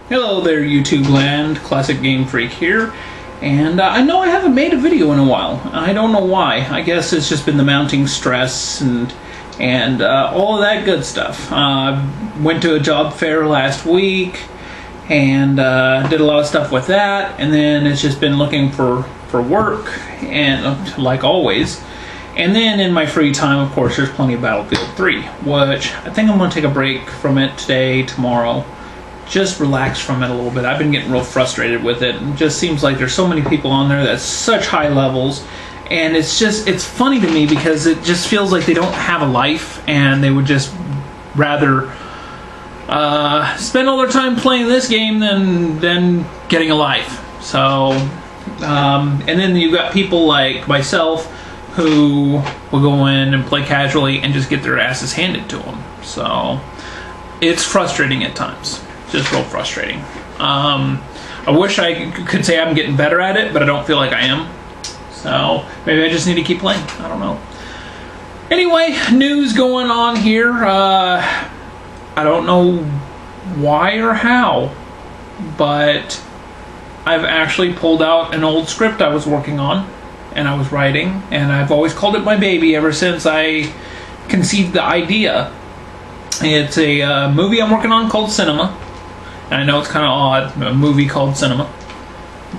Hello there, YouTube land. ClassicGamePhreak here. And I know I haven't made a video in a while. I don't know why. I guess it's just been the mounting stress and all of that good stuff. Went to a job fair last week and did a lot of stuff with that. And then it's just been looking for work, and like always. And then in my free time, of course, there's plenty of Battlefield 3, which I think I'm going to take a break from it today, tomorrow. Just relax from it a little bit. I've been getting real frustrated with it. It just seems like there's so many people on there that's such high levels, and it's funny to me because it just feels like they don't have a life and they would just rather spend all their time playing this game than getting a life. So and then you've got people like myself who will go in and play casually and just get their asses handed to them. So it's frustrating at times. Just real frustrating. I wish I could say I'm getting better at it, but I don't feel like I am. So maybe I just need to keep playing. I don't know. Anyway, news going on here. I don't know why or how, but I've actually pulled out an old script I was working on and I was writing, and I've always called it my baby ever since I conceived the idea. It's a movie I'm working on called Cinema. And I know it's kind of odd, a movie called Cinema,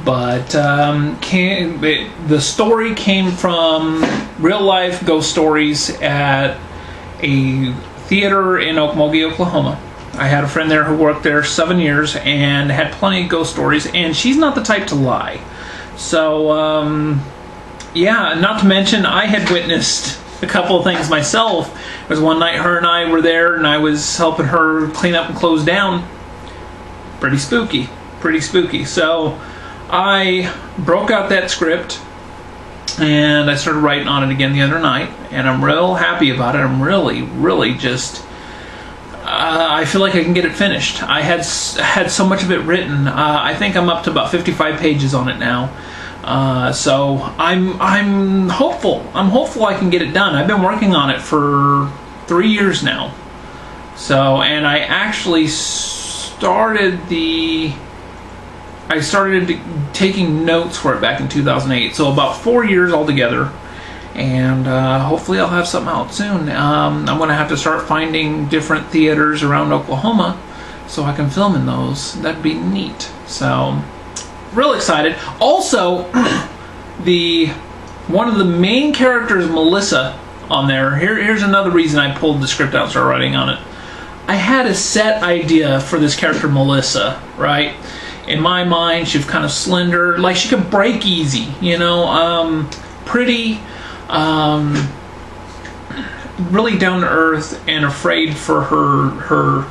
but the story came from real-life ghost stories at a theater in Okmulgee, Oklahoma. I had a friend there who worked there 7 years and had plenty of ghost stories, and she's not the type to lie. So, yeah, not to mention I had witnessed a couple of things myself. It was one night her and I were there, and I was helping her clean up and close down. Pretty spooky, pretty spooky. So I broke out that script and I started writing on it again the other night, and I'm real happy about it. I'm really just I feel like I can get it finished. I had so much of it written. I think I'm up to about 55 pages on it now. So I'm hopeful. I'm hopeful I can get it done. I've been working on it for 3 years now. So, and I actually started taking notes for it back in 2008, so about 4 years altogether, and hopefully I'll have something out soon. I'm going to have to start finding different theaters around Oklahoma so I can film in those. That'd be neat. So, real excited. Also, one of the main characters, Melissa, on there, here's another reason I pulled the script out and started writing on it. I had a set idea for this character, Melissa, right? In my mind, she was kind of slender, like she could break easy, you know, pretty, really down to earth, and afraid for her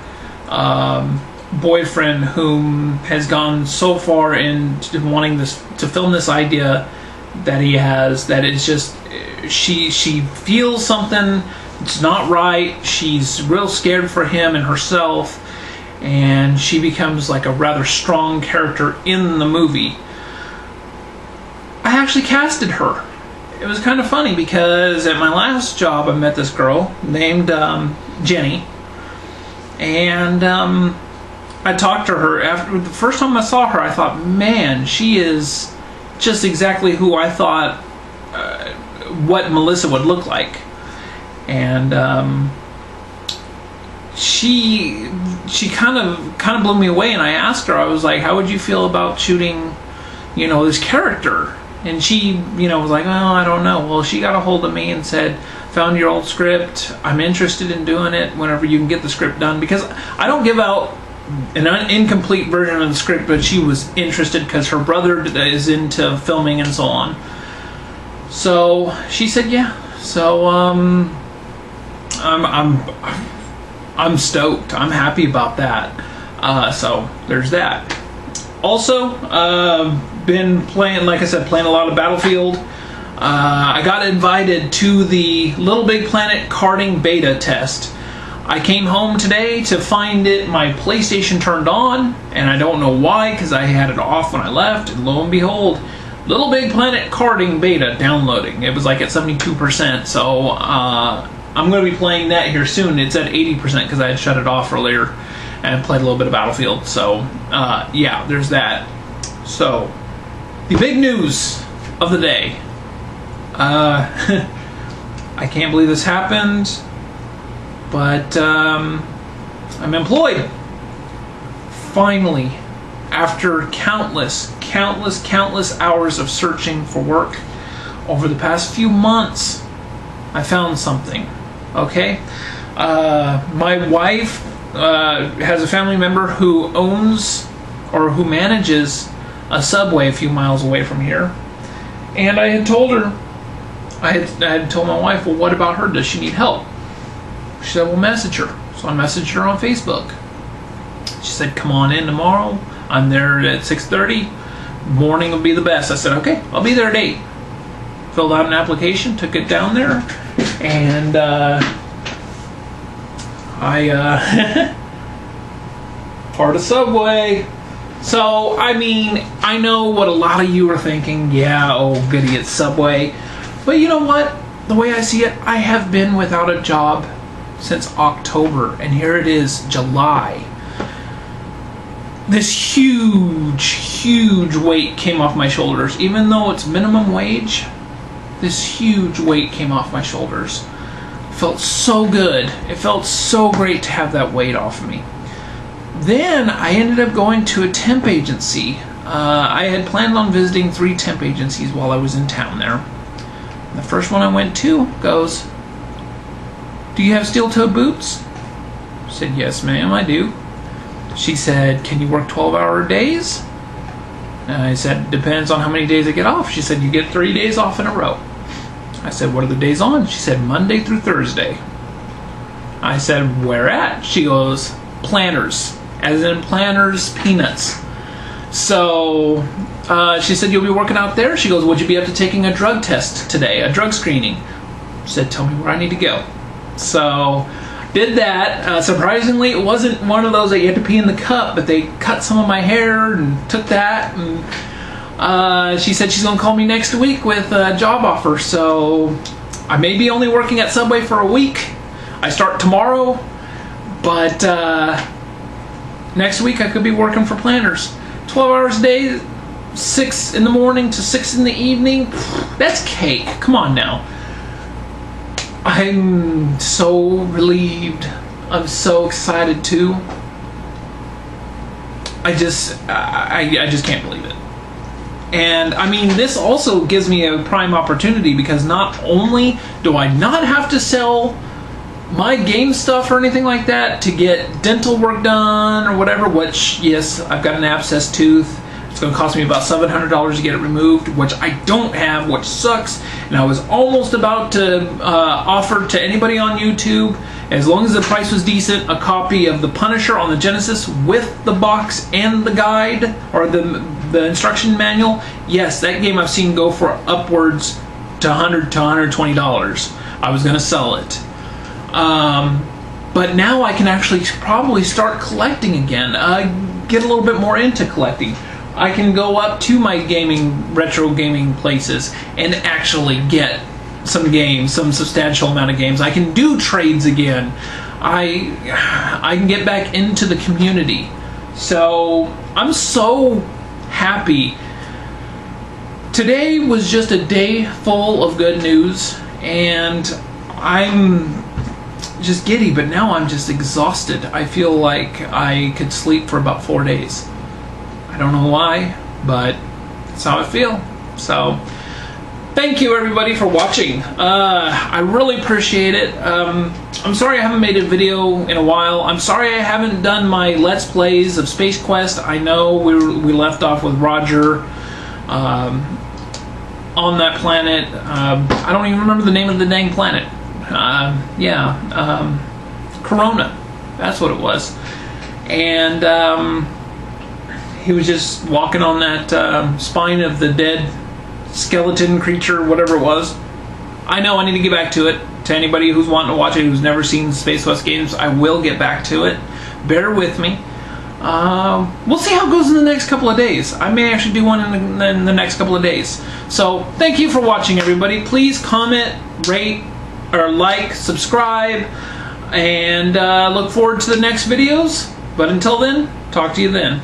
boyfriend, whom has gone so far into wanting to film this idea that he has, that it's just, she feels something. It's not right. She's real scared for him and herself, and she becomes like a rather strong character in the movie. I actually casted her. It was kind of funny because at my last job I met this girl named Jenny, and I talked to her. After the first time I saw her, I thought, man, she is just exactly who I thought what Melissa would look like. And she kind of blew me away, and I asked her, I was like, how would you feel about shooting, you know, this character? And she, you know, was like, oh, I don't know. Well, she got a hold of me and said, found your old script, I'm interested in doing it whenever you can get the script done, because I don't give out an incomplete version of the script, but she was interested because her brother is into filming and so on. So she said yeah. So I'm stoked. I'm happy about that. So there's that. Also, been playing, like I said, playing a lot of Battlefield. I got invited to the Little Big Planet karting beta test. I came home today to find my PlayStation turned on, and I don't know why, because I had it off when I left, and lo and behold, Little Big Planet karting beta downloading. It was like at 72%, so I'm going to be playing that here soon. It's at 80% because I had shut it off earlier. and played a little bit of Battlefield. So yeah, there's that. So the big news of the day. I can't believe this happened, but I'm employed. Finally, after countless hours of searching for work over the past few months, I found something. Okay, my wife has a family member who owns or who manages a Subway a few miles away from here, and I had told her, I had told my wife, well, what about her? Does she need help? She said, well, message her. So I messaged her on Facebook. She said, come on in tomorrow. I'm there at 6:30. Morning will be the best. I said, okay, I'll be there at 8. Filled out an application, took it down there, and part of Subway. So, I mean, I know what a lot of you are thinking. Yeah, oh, goody, it's Subway. But you know what? The way I see it, I have been without a job since October, and here it is, July. This huge weight came off my shoulders. Even though it's minimum wage, this huge weight came off my shoulders. It felt so good. It felt so great to have that weight off of me. Then I ended up going to a temp agency. I had planned on visiting 3 temp agencies while I was in town there. The first one I went to goes, do you have steel-toed boots? I said, yes, ma'am, I do. She said, can you work 12-hour days? And I said, depends on how many days I get off. She said, you get 3 days off in a row. I said, what are the days on? She said, Monday through Thursday. I said, where at? She goes, Planters, as in Planters Peanuts. So she said, you'll be working out there? She goes, would you be up to taking a drug test today, a drug screening? She said, tell me where I need to go. So did that. Surprisingly, it wasn't one of those that you had to pee in the cup, but they cut some of my hair and took that. And she said she's going to call me next week with a job offer. So I may be only working at Subway for a week. I start tomorrow, but next week I could be working for Planters. 12 hours a day, 6 in the morning to 6 in the evening. That's cake. Come on now. I'm so relieved. I'm so excited too. I just can't believe it. And I mean, this also gives me a prime opportunity, because not only do I not have to sell my game stuff or anything like that to get dental work done or whatever, which, yes, I've got an abscess tooth. It's going to cost me about $700 to get it removed, which I don't have, which sucks. And I was almost about to offer to anybody on YouTube, as long as the price was decent, a copy of The Punisher on the Genesis with the box and the guide, or the instruction manual. Yes, that game I've seen go for upwards to $100 to $120. I was going to sell it. But now I can actually probably start collecting again, get a little bit more into collecting. I can go up to my retro gaming places and actually get some games, some substantial amount of games. I can do trades again. I can get back into the community. So I'm so happy. Today was just a day full of good news, and I'm just giddy, but now I'm just exhausted. I feel like I could sleep for about 4 days. I don't know why, but that's how I feel. So thank you everybody for watching. I really appreciate it. I'm sorry I haven't made a video in a while. I'm sorry I haven't done my Let's Plays of Space Quest. I know we left off with Roger on that planet. I don't even remember the name of the dang planet. Corona. That's what it was. And he was just walking on that spine of the dead skeleton creature, whatever it was. I know I need to get back to it. To anybody who's wanting to watch it, who's never seen Space Quest games, I will get back to it. Bear with me. We'll see how it goes in the next couple of days. I may actually do one in the next couple of days. So thank you for watching, everybody. Please comment, rate, or like, subscribe, and look forward to the next videos. But until then, talk to you then.